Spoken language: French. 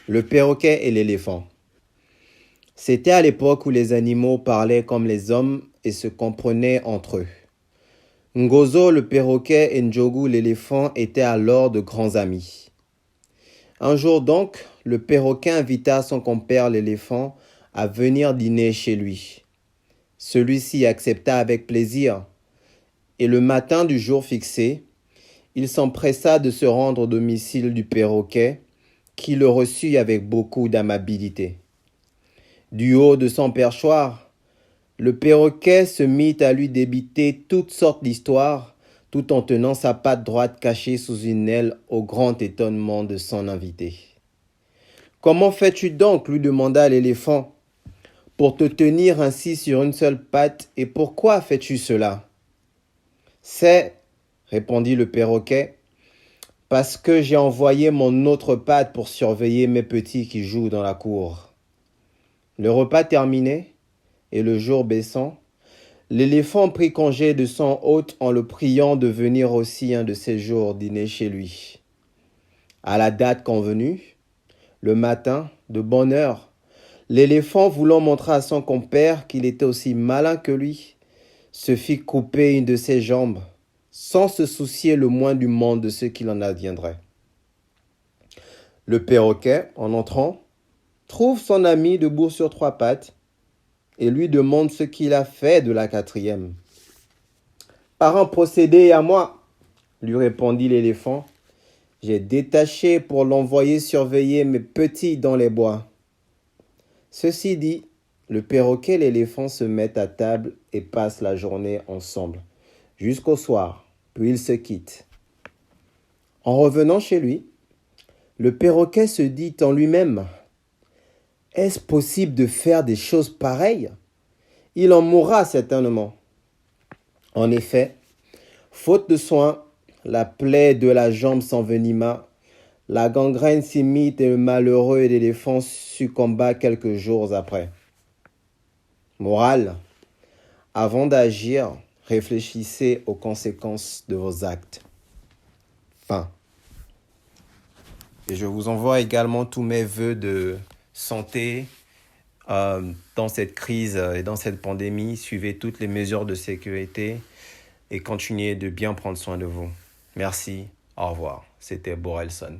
Le perroquet et l'éléphant. C'était à l'époque où les animaux parlaient comme les hommes et se comprenaient entre eux. Ngozo le perroquet et Ndjogu l'éléphant étaient alors de grands amis. Un jour donc, le perroquet invita son compère l'éléphant à venir dîner chez lui. Celui-ci accepta avec plaisir, et le matin du jour fixé, il s'empressa de se rendre au domicile du perroquet, qui le reçut avec beaucoup d'amabilité. Du haut de son perchoir, le perroquet se mit à lui débiter toutes sortes d'histoires, tout en tenant sa patte droite cachée sous une aile au grand étonnement de son invité. « Comment fais-tu donc ?» lui demanda l'éléphant, « pour te tenir ainsi sur une seule patte, et pourquoi fais-tu cela ?»« C'est, » répondit le perroquet, « parce que j'ai envoyé mon autre patte pour surveiller mes petits qui jouent dans la cour. » Le repas terminé, et le jour baissant, l'éléphant prit congé de son hôte en le priant de venir aussi un de ces jours dîner chez lui. À la date convenue, le matin, de bonne heure, l'éléphant, voulant montrer à son compère qu'il était aussi malin que lui, se fit couper une de ses jambes, sans se soucier le moins du monde de ce qu'il en adviendrait. Le perroquet, en entrant, trouve son ami debout sur trois pattes et lui demande ce qu'il a fait de la quatrième. « Par un procédé à moi, » lui répondit l'éléphant, « j'ai détaché pour l'envoyer surveiller mes petits dans les bois. » Ceci dit, le perroquet et l'éléphant se mettent à table et passent la journée ensemble, jusqu'au soir, puis ils se quittent. En revenant chez lui, le perroquet se dit en lui-même: « Est-ce possible de faire des choses pareilles ? Il en mourra certainement. » En effet, faute de soin, la plaie de la jambe s'envenima, la gangrène s'imite et le malheureux éléphant succomba quelques jours après. Morale: avant d'agir, réfléchissez aux conséquences de vos actes. Fin. Et je vous envoie également tous mes vœux de santé dans cette crise et dans cette pandémie. Suivez toutes les mesures de sécurité et continuez de bien prendre soin de vous. Merci, au revoir. C'était Borelson.